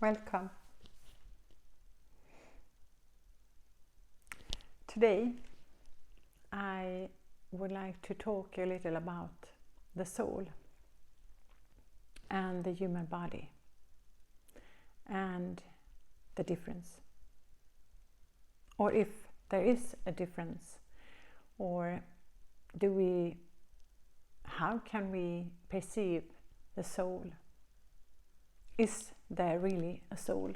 Welcome. Today I would like to talk a little about the soul and the human body and the difference, or if there is a difference, or how can we perceive the soul? Is there really a soul?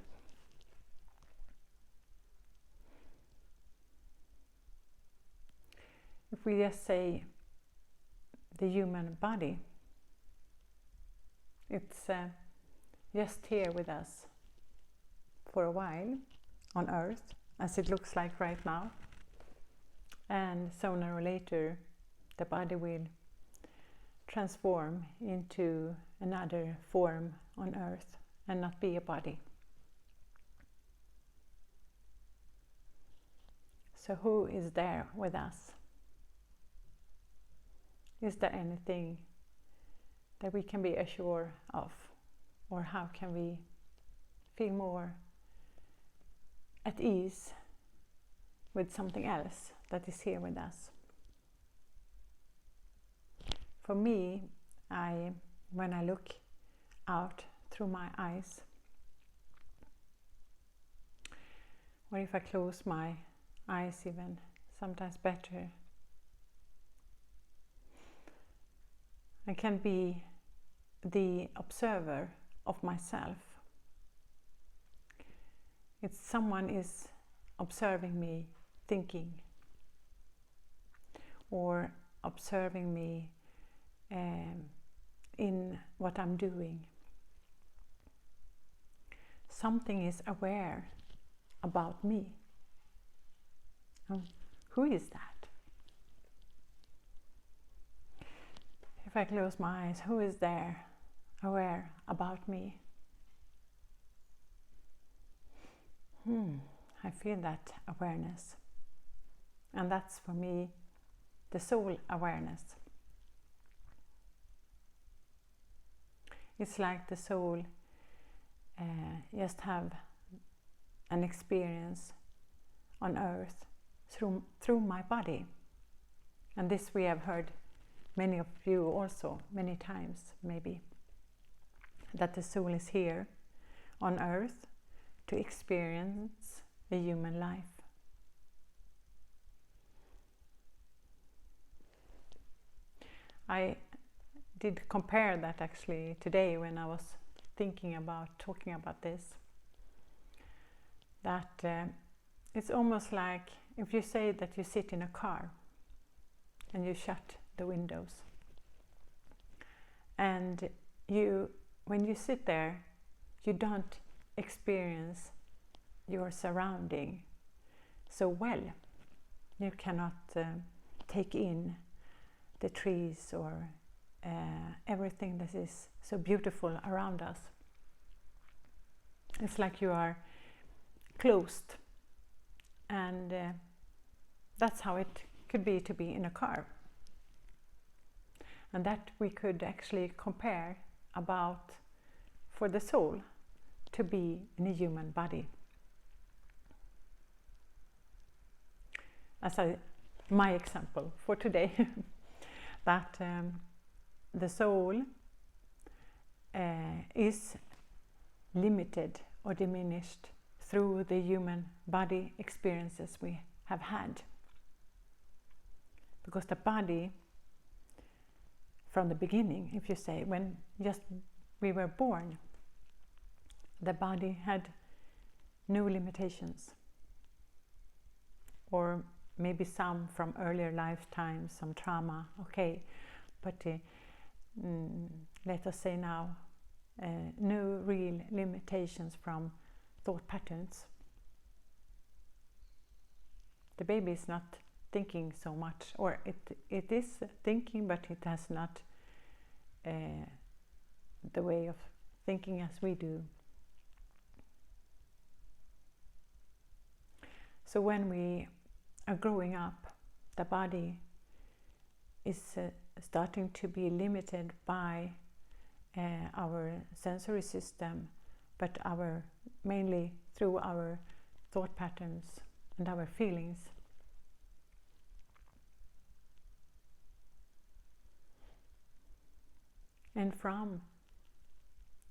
If we just say the human body, it's just here with us for a while on Earth, as it looks like right now, and sooner or later the body will transform into another form on Earth and not be a body. So who is there with us? Is there anything that we can be assured of? Or how can we feel more at ease with something else that is here with us? For me, when I look out through my eyes, or if I close my eyes even sometimes better, I can be the observer of myself. It's someone is observing me thinking, or observing me in what I'm doing. Something is aware about me. Who is that? If I close my eyes, who is there aware about me? I feel that awareness. And that's for me the soul awareness. It's like the soul just have an experience on Earth through my body. And this we have heard many of you also, many times maybe, that the soul is here on Earth to experience a human life. I did compare that actually today when I was thinking about talking about this, that it's almost like if you say that you sit in a car and you shut the windows, and when you sit there, you don't experience your surrounding so well. You cannot take in the trees or everything that is so beautiful around us. It's like you are closed, and that's how it could be to be in a car. And that we could actually compare about for the soul to be in a human body. As my example for today, that the soul is limited or diminished through the human body experiences we have had. Because the body, from the beginning, if you say, when just we were born, the body had no limitations. Or maybe some from earlier lifetimes, some trauma, okay, but let us say now, no real limitations from thought patterns. The baby is not thinking so much, or it is thinking, but it has not the way of thinking as we do. So when we are growing up, the body is starting to be limited by our sensory system but mainly through our thought patterns and our feelings. And from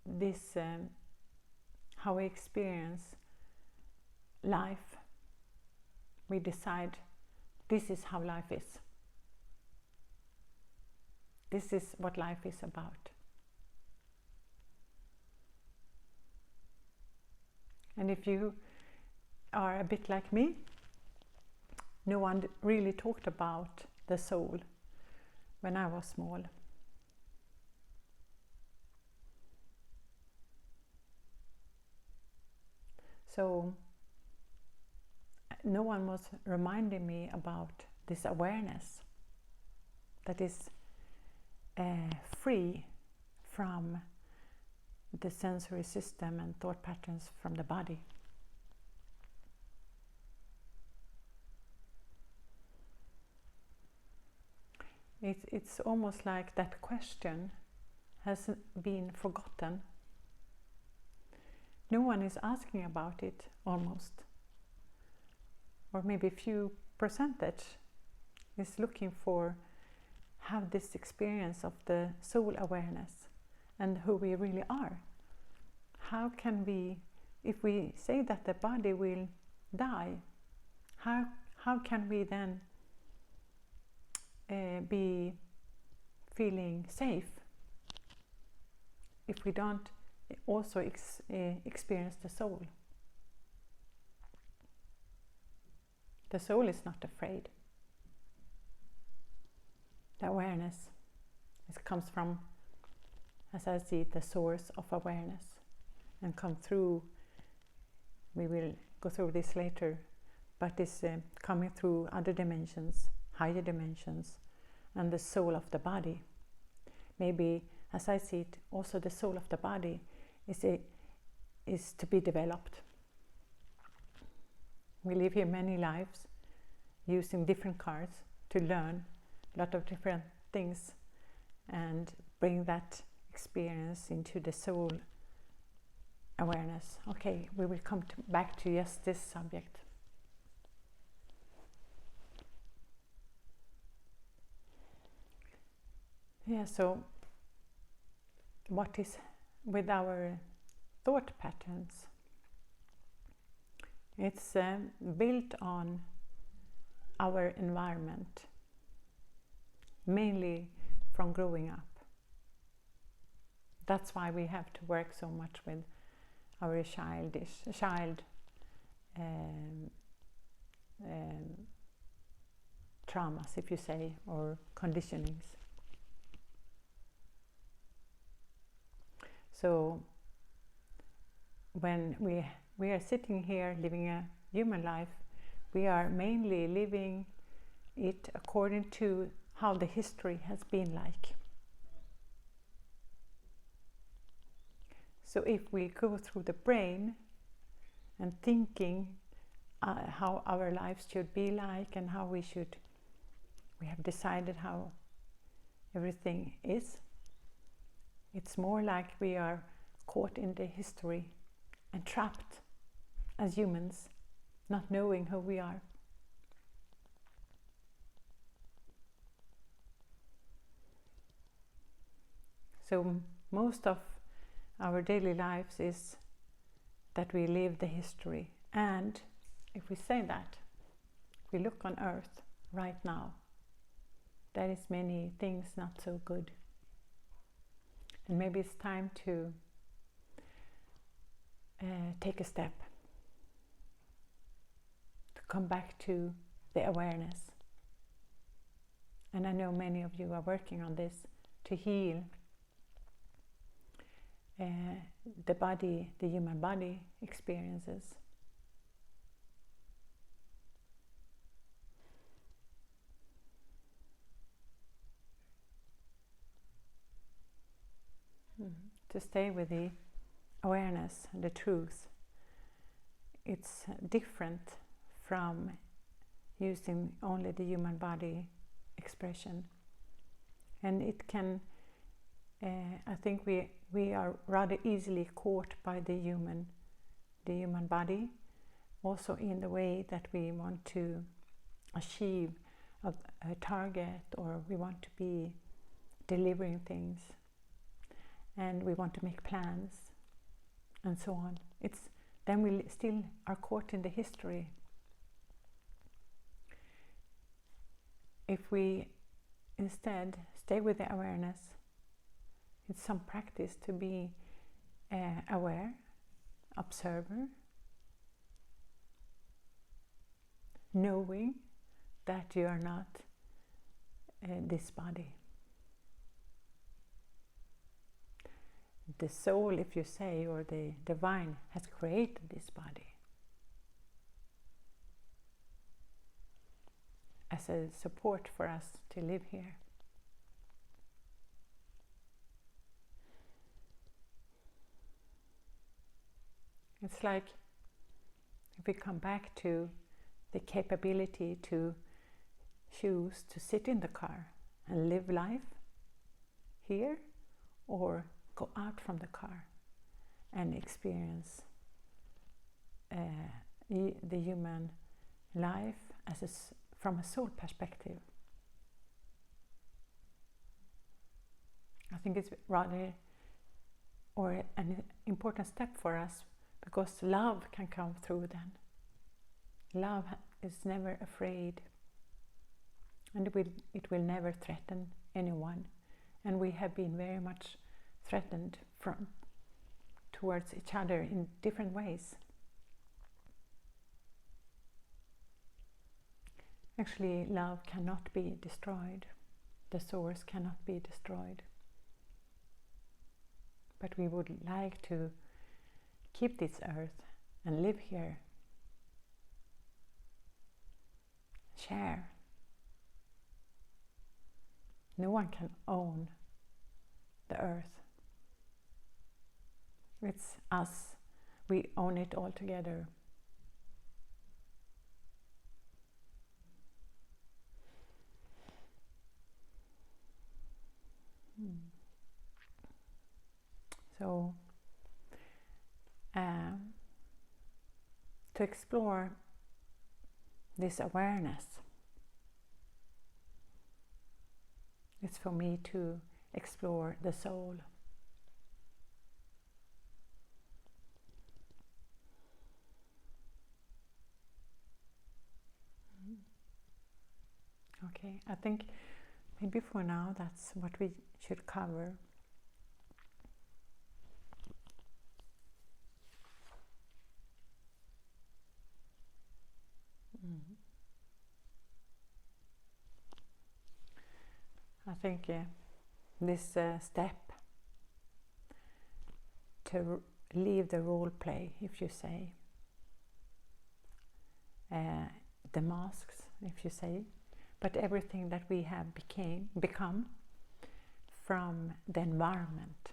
this, how we experience life, we decide this is how life is. This is what life is about. And if you are a bit like me, no one really talked about the soul when I was small. So no one was reminding me about this awareness that is free from the sensory system and thought patterns from the body. It's almost like that question has been forgotten. No one is asking about it almost. Or maybe a few percentage is looking for have this experience of the soul awareness and who we really are. How can we, if we say that the body will die, how can we then be feeling safe if we don't also experience the soul? The soul is not afraid. The awareness comes from, as I see it, the source of awareness, and come through, we will go through this later, but it's coming through other dimensions, higher dimensions, and the soul of the body. Maybe, as I see it, also the soul of the body is to be developed. We live here many lives using different cards to learn a lot of different things and bring that experience into the soul awareness. Okay, we will come back to just this subject. Yeah, so what is with our thought patterns? It's built on our environment, mainly from growing up. That's why we have to work so much with our child traumas, if you say, or conditionings. So when we are sitting here living a human life, we are mainly living it according to how the history has been like. So if we go through the brain and thinking how our lives should be like and how we have decided how everything is, it's more like we are caught in the history and trapped as humans, not knowing who we are. So most of our daily lives is that we live the history. And if we say that, we look on earth right now, there is many things not so good. And maybe it's time to take a step, to come back to the awareness. And I know many of you are working on this to heal the body, the human body experiences. To stay with the awareness, the truth. It's different from using only the human body expression. And it can I think we are rather easily caught by the human body, also in the way that we want to achieve a target, or we want to be delivering things, and we want to make plans and so on. Then we still are caught in the history. If we instead stay with the awareness, it's some practice to be aware, observer, knowing that you are not this body. The soul, if you say, or the divine has created this body as a support for us to live here. It's like if we come back to the capability to choose to sit in the car and live life here, or go out from the car and experience the human life from a soul perspective. I think it's rather an important step for us, because love can come through then. Love is never afraid, and it will never threaten anyone. And we have been very much threatened towards each other in different ways. Actually, love cannot be destroyed. The source cannot be destroyed. But we would like to keep this earth and live here. Share. No one can own the earth. It's us. We own it all together. So, to explore this awareness, it's for me to explore the soul. Okay, I think maybe for now that's what we should cover. I think this step to leave the role play, if you say, the masks, if you say, but everything that we have become from the environment,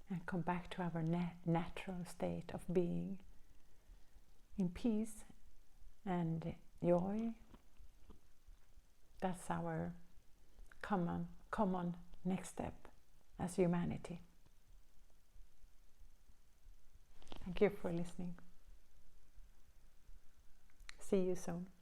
and come back to our natural state of being in peace and joy. That's our common next step as humanity. Thank you for listening. See you soon.